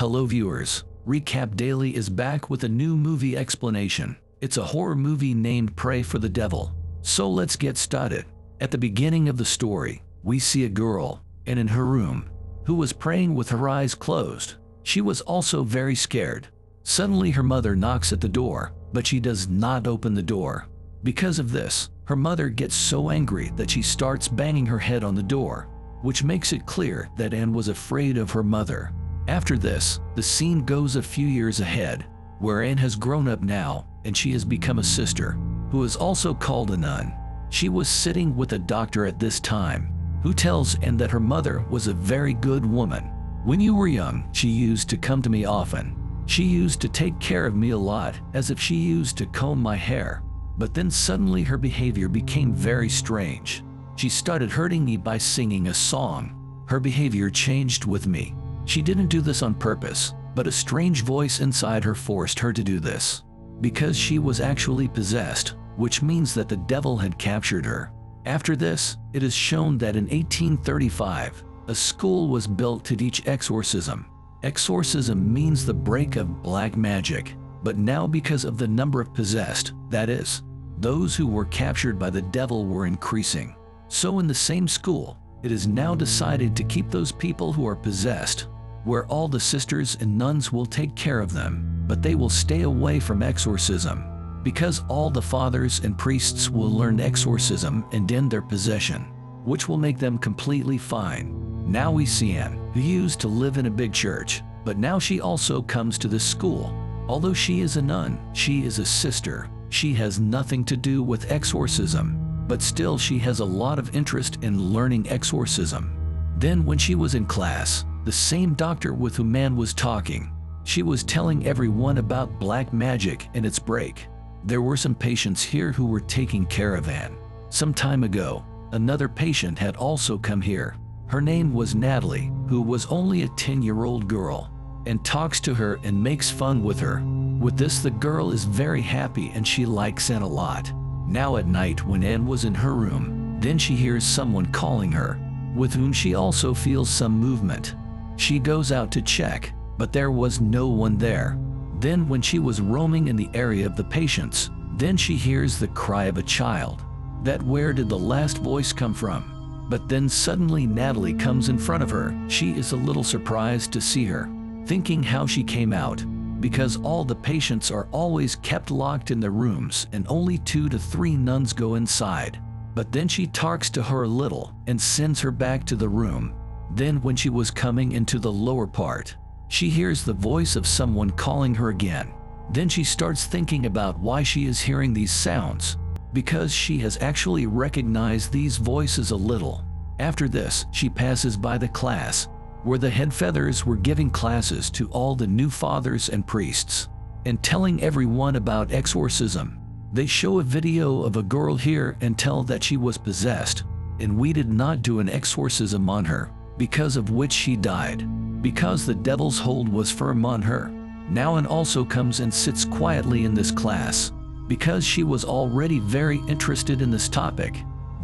Hello viewers, Recap Daily is back with a new movie explanation. It's a horror movie named Pray for the Devil. So let's get started. At the beginning of the story, we see a girl, and in her room, who was praying with her eyes closed. She was also very scared. Suddenly her mother knocks at the door, but she does not open the door. Because of this, her mother gets so angry that she starts banging her head on the door, which makes it clear that Anne was afraid of her mother. After this, the scene goes a few years ahead, where Anne has grown up now, and she has become a sister, who is also called a nun. She was sitting with a doctor at this time, who tells Anne that her mother was a very good woman. When you were young, she used to come to me often. She used to take care of me a lot, as if she used to comb my hair. But then suddenly her behavior became very strange. She started hurting me by singing a song. Her behavior changed with me. She didn't do this on purpose, but a strange voice inside her forced her to do this. Because she was actually possessed, which means that the devil had captured her. After this, it is shown that in 1835, a school was built to teach exorcism. Exorcism means the break of black magic, but now because of the number of possessed, that is, those who were captured by the devil were increasing. So in the same school, it is now decided to keep those people who are possessed, where all the sisters and nuns will take care of them, but they will stay away from exorcism, because all the fathers and priests will learn exorcism and end their possession, which will make them completely fine. Now we see Anne, who used to live in a big church, but now she also comes to this school. Although she is a nun, she is a sister. She has nothing to do with exorcism, but still she has a lot of interest in learning exorcism. Then when she was in class, the same doctor with whom Anne was talking, she was telling everyone about black magic and its break. There were some patients here who were taking care of Anne. Some time ago, another patient had also come here. Her name was Natalie, who was only a 10-year-old girl, and talks to her and makes fun with her. With this, the girl is very happy and she likes Anne a lot. Now at night when Anne was in her room, then she hears someone calling her, with whom she also feels some movement. She goes out to check, but there was no one there. Then when she was roaming in the area of the patients, then she hears the cry of a child. That where did the last voice come from? But then suddenly Natalie comes in front of her. She is a little surprised to see her, thinking how she came out, because all the patients are always kept locked in their rooms and only 2 to 3 nuns go inside. But then she talks to her a little and sends her back to the room. Then when she was coming into the lower part, she hears the voice of someone calling her again. Then she starts thinking about why she is hearing these sounds, because she has actually recognized these voices a little. After this, she passes by the class, where the head feathers were giving classes to all the new fathers and priests, and telling everyone about exorcism. They show a video of a girl here and tell that she was possessed, and we did not do an exorcism on her, because of which she died, because the devil's hold was firm on her. Now Anne also comes and sits quietly in this class, because she was already very interested in this topic.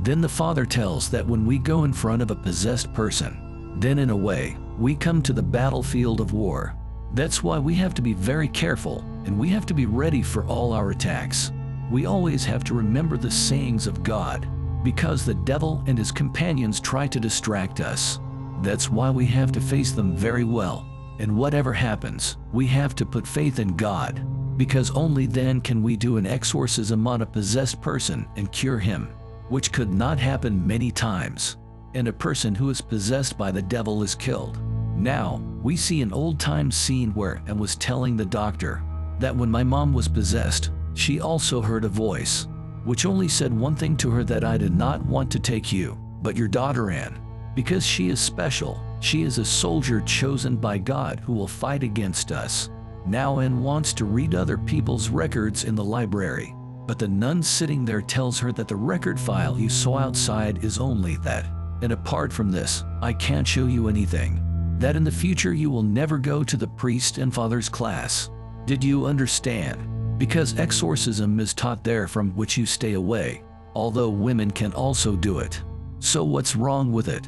Then the father tells that when we go in front of a possessed person, then in a way, we come to the battlefield of war. That's why we have to be very careful, and we have to be ready for all our attacks. We always have to remember the sayings of God, because the devil and his companions try to distract us. That's why we have to face them very well. And whatever happens, we have to put faith in God, because only then can we do an exorcism on a possessed person and cure him, which could not happen many times. And a person who is possessed by the devil is killed. Now, we see an old-time scene where Anne was telling the doctor that when my mom was possessed, she also heard a voice, which only said one thing to her, that I did not want to take you, but your daughter Anne, because she is special. She is a soldier chosen by God who will fight against us. Now Anne wants to read other people's records in the library, but the nun sitting there tells her that the record file you saw outside is only that, and apart from this, I can't show you anything. That in the future you will never go to the priest and father's class. Did you understand? Because exorcism is taught there, from which you stay away, although women can also do it. So what's wrong with it?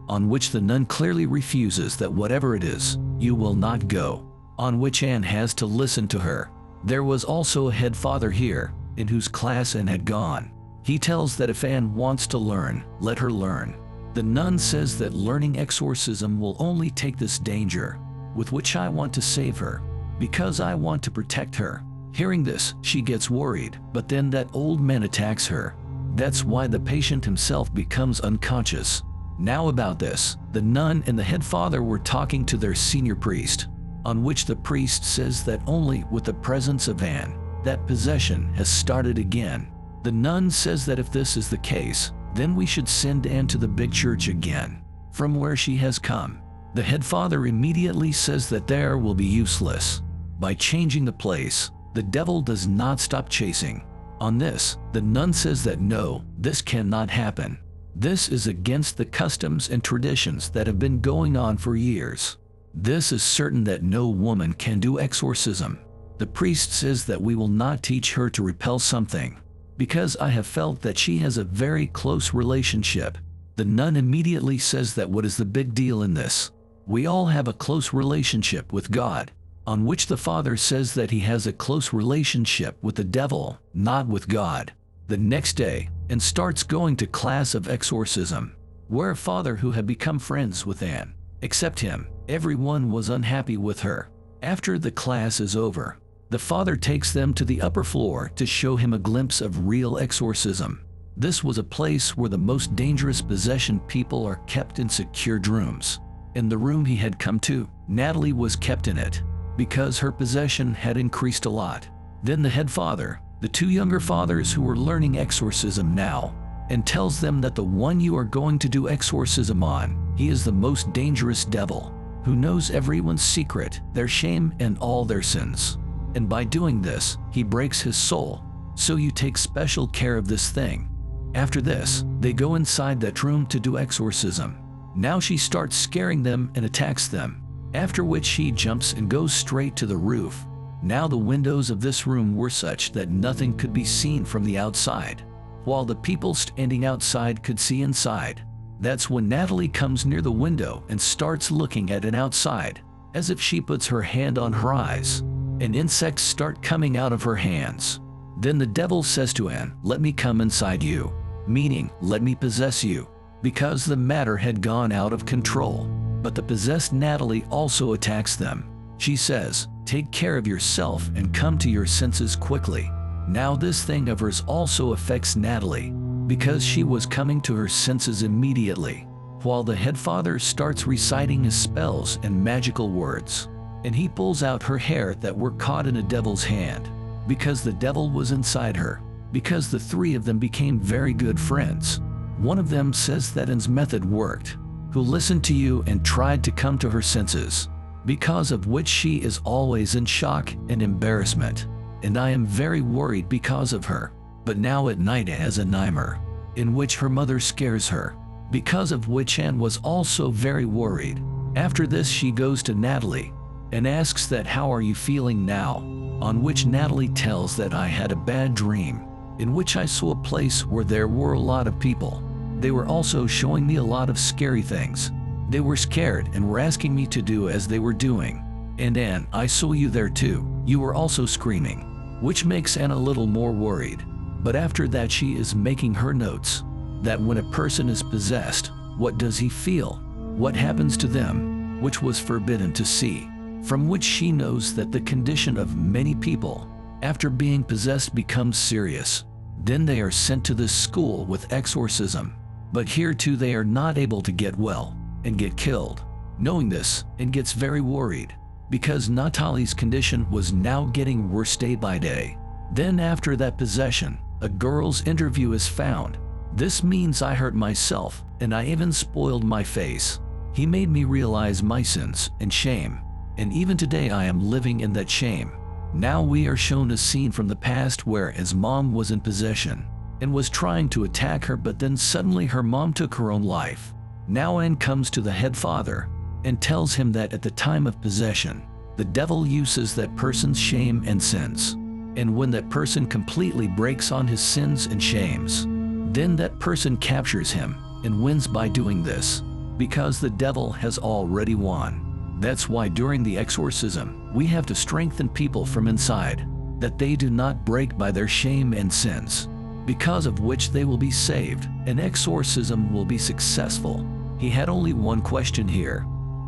on which the nun clearly refuses that whatever it is, you will not go, on which Anne has to listen to her. There was also a head father here, in whose class Anne had gone. He tells that if Anne wants to learn, let her learn. The nun says that learning exorcism will only take this danger, with which I want to save her, because I want to protect her. Hearing this, she gets worried, but then that old man attacks her. That's why the patient himself becomes unconscious. Now about this, the nun and the head father were talking to their senior priest, on which the priest says that only with the presence of Anne, that possession has started again. The nun says that if this is the case, then we should send Anne to the big church again, from where she has come. The head father immediately says that there will be useless. By changing the place, the devil does not stop chasing. On this, the nun says that no, this cannot happen. This is against the customs and traditions that have been going on for years. This is certain that no woman can do exorcism. The priest says that we will not teach her to repel something, because I have felt that she has a very close relationship. The nun immediately says that what is the big deal in this? We all have a close relationship with God, on which the father says that he has a close relationship with the devil, not with God. The next day, Anne starts going to class of exorcism, where a father who had become friends with Anne. Except him, everyone was unhappy with her. After the class is over, the father takes them to the upper floor to show him a glimpse of real exorcism. This was a place where the most dangerous possession people are kept in secured rooms. In the room he had come to, Natalie was kept in it, because her possession had increased a lot. Then the head father, the two younger fathers who were learning exorcism now, and tells them that the one you are going to do exorcism on, he is the most dangerous devil, who knows everyone's secret, their shame, and all their sins. And by doing this, he breaks his soul. So you take special care of this thing. After this, they go inside that room to do exorcism. Now she starts scaring them and attacks them, after which she jumps and goes straight to the roof. Now the windows of this room were such that nothing could be seen from the outside, while the people standing outside could see inside. That's when Natalie comes near the window and starts looking at it outside, as if she puts her hand on her eyes, and insects start coming out of her hands. Then the devil says to Anne, "Let me come inside you," meaning, let me possess you, because the matter had gone out of control. But the possessed Natalie also attacks them. She says, "Take care of yourself and come to your senses quickly." Now this thing of hers also affects Natalie, because she was coming to her senses immediately, while the head father starts reciting his spells and magical words, and he pulls out her hair that were caught in a devil's hand, because the devil was inside her, because the three of them became very good friends. One of them says that Anne's method worked, who listened to you and tried to come to her senses, because of which she is always in shock and embarrassment, and I am very worried because of her. But now at night has a nightmare, in which her mother scares her, because of which Anne was also very worried. After this she goes to Natalie and asks that how are you feeling now, on which Natalie tells that I had a bad dream, in which I saw a place where there were a lot of people. They were also showing me a lot of scary things. They were scared and were asking me to do as they were doing. And Anne, I saw you there too. You were also screaming, which makes Anne a little more worried. But after that she is making her notes, that when a person is possessed, what does he feel? What happens to them? Which was forbidden to see. From which she knows that the condition of many people, after being possessed, becomes serious. Then they are sent to this school with exorcism. But here too they are not able to get well, and get killed. Knowing this, Anne gets very worried, because Natalie's condition was now getting worse day by day. Then after that possession, a girl's interview is found. This means I hurt myself, and I even spoiled my face. He made me realize my sins and shame, and even today I am living in that shame. Now we are shown a scene from the past where his mom was in possession and was trying to attack her, but then suddenly her mom took her own life. Now Anne comes to the head father and tells him that at the time of possession, the devil uses that person's shame and sins. And when that person completely breaks on his sins and shames, then that person captures him and wins by doing this. because the devil has already won. That's why during the exorcism, we have to strengthen people from inside, that they do not break by their shame and sins, because of which they will be saved, and exorcism will be successful. He had only one question here.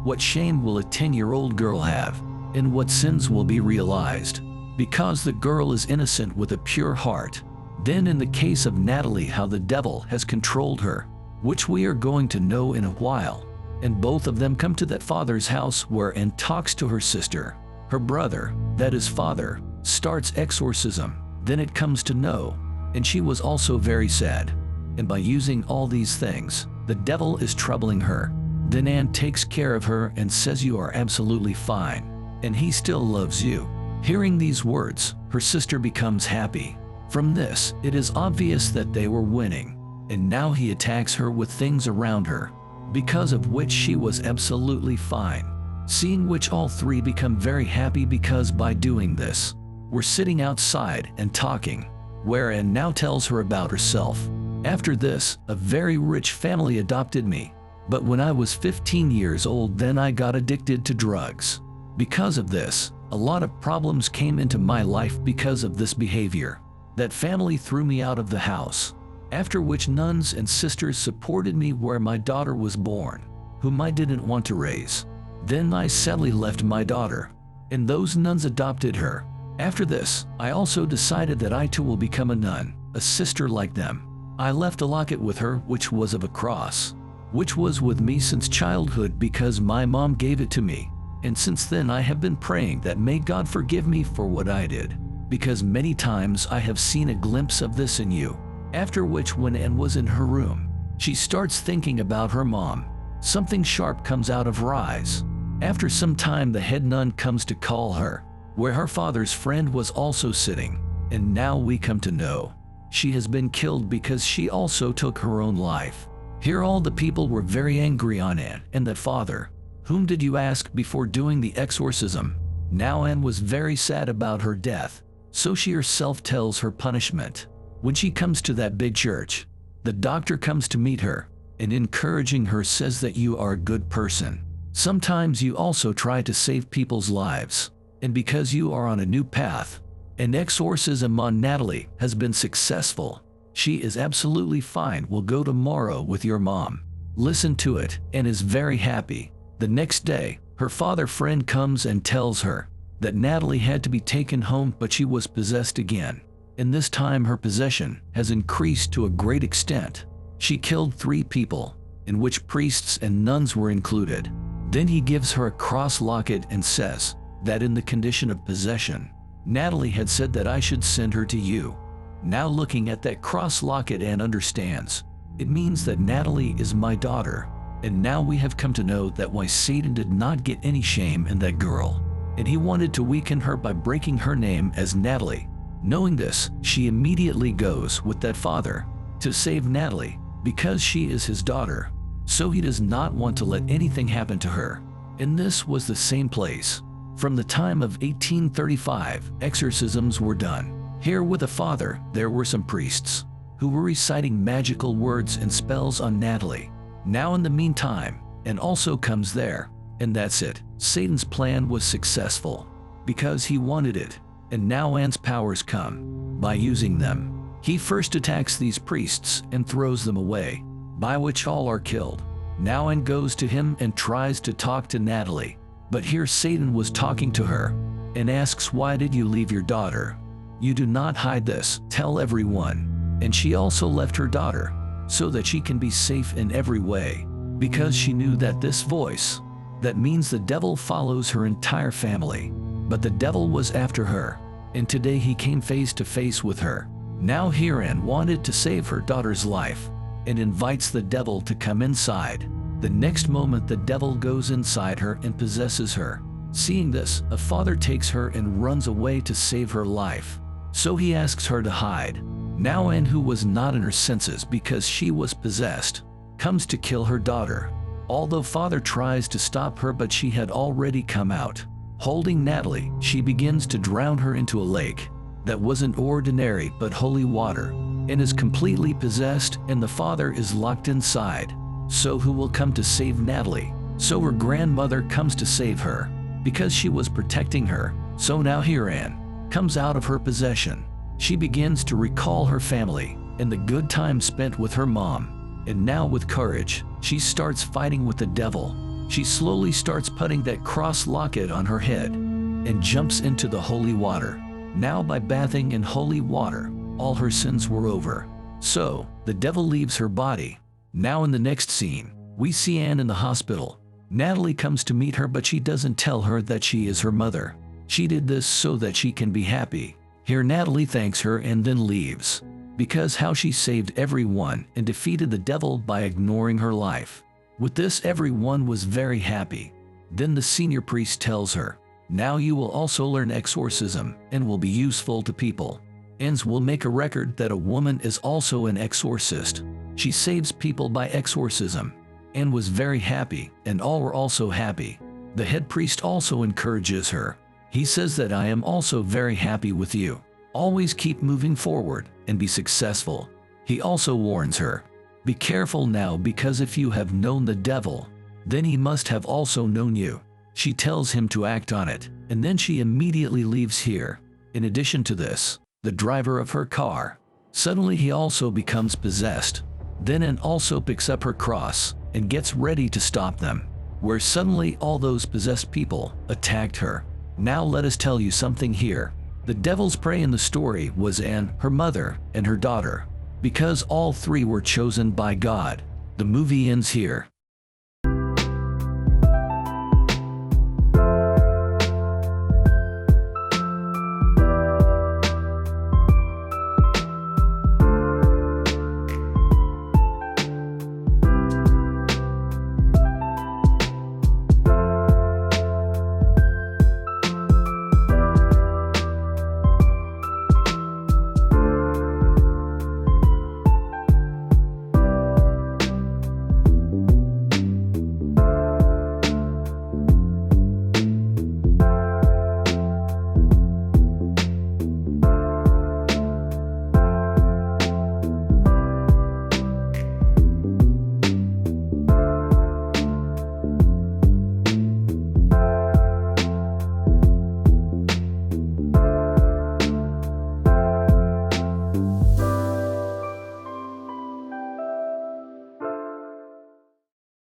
What shame will a 10-year-old girl have, and what sins will be realized? Because the girl is innocent with a pure heart. Then in the case of Natalie, how the devil has controlled her, which we are going to know in a while. And both of them come to that father's house where Anne talks to her sister. Her brother, that is father, starts exorcism. Then it comes to know, and she was also very sad. And by using all these things, the devil is troubling her. Then Anne takes care of her and says you are absolutely fine, and he still loves you. Hearing these words, her sister becomes happy. From this, it is obvious that they were winning, and now he attacks her with things around her, because of which she was absolutely fine. Seeing which all three become very happy because by doing this, we're sitting outside and talking, where Anne now tells her about herself. After this, a very rich family adopted me, but when I was 15 years old then I got addicted to drugs. Because of this, a lot of problems came into my life because of this behavior. That family threw me out of the house, after which nuns and sisters supported me where my daughter was born, whom I didn't want to raise. Then I sadly left my daughter, and those nuns adopted her. After this, I also decided that I too will become a nun, a sister like them. I left a locket with her which was of a cross, which was with me since childhood because my mom gave it to me. And since then I have been praying that may God forgive me for what I did, because many times I have seen a glimpse of this in you. After which when Anne was in her room, she starts thinking about her mom. Something sharp comes out of her eyes. After some time the head nun comes to call her, where her father's friend was also sitting, and now we come to know she has been killed because she also took her own life. Here all the people were very angry on Anne and that father. Whom did you ask before doing the exorcism? Now Anne was very sad about her death, so she herself tells her punishment. When she comes to that big church, the doctor comes to meet her, and encouraging her says that you are a good person. Sometimes you also try to save people's lives, and because you are on a new path, an exorcism on Natalie has been successful. She is absolutely fine. Will go tomorrow with your mom. Listen to it and is very happy. The next day, her father friend comes and tells her that Natalie had to be taken home but she was possessed again. And this time her possession has increased to a great extent. She killed 3 people, in which priests and nuns were included. Then he gives her a cross locket and says that in the condition of possession, Natalie had said that I should send her to you. Now looking at that cross locket Anne understands, it means that Natalie is my daughter. And now we have come to know that why Satan did not get any shame in that girl, and he wanted to weaken her by breaking her name as Natalie. Knowing this, she immediately goes with that father to save Natalie because she is his daughter, so he does not want to let anything happen to her. And this was the same place. From the time of 1835, exorcisms were done. Here with the father, there were some priests who were reciting magical words and spells on Natalie. Now in the meantime, Anne also comes there, and that's it. Satan's plan was successful because he wanted it, and now Anne's powers come. By using them, he first attacks these priests and throws them away, by which all are killed. Now Anne goes to him and tries to talk to Natalie, but here Satan was talking to her and asks, why did you leave your daughter? You do not hide this, tell everyone. And she also left her daughter, so that she can be safe in every way, because she knew that this voice, that means the devil follows her entire family. But the devil was after her, and today he came face to face with her. Now here Anne wanted to save her daughter's life, and invites the devil to come inside. The next moment the devil goes inside her and possesses her. Seeing this, a father takes her and runs away to save her life. So he asks her to hide. Now Anne, who was not in her senses because she was possessed, comes to kill her daughter. Although father tries to stop her, but she had already come out. Holding Natalie, she begins to drown her into a lake that wasn't ordinary but holy water, and is completely possessed, and the father is locked inside. So who will come to save Natalie? So her grandmother comes to save her, because she was protecting her. So now here Anne comes out of her possession. She begins to recall her family and the good time spent with her mom. And now with courage, she starts fighting with the devil. She slowly starts putting that cross locket on her head and jumps into the holy water. Now by bathing in holy water, all her sins were over. So the devil leaves her body. Now in the next scene, we see Anne in the hospital. Natalie comes to meet her, but she doesn't tell her that she is her mother. She did this so that she can be happy. Here Natalie thanks her and then leaves, because how she saved everyone and defeated the devil by ignoring her life. With this, everyone was very happy. Then the senior priest tells her, now you will also learn exorcism and will be useful to people. Anne will make a record that a woman is also an exorcist. She saves people by exorcism. Anne was very happy, and all were also happy. The head priest also encourages her. He says that I am also very happy with you. Always keep moving forward and be successful. He also warns her, be careful now, because if you have known the devil, then he must have also known you. She tells him to act on it, and then she immediately leaves here. In addition to this, the driver of her car, suddenly he also becomes possessed. Then Anne also picks up her cross and gets ready to stop them, where suddenly all those possessed people attacked her. Now let us tell you something here. The devil's prey in the story was Anne, her mother, and her daughter. Because all three were chosen by God, the movie ends here.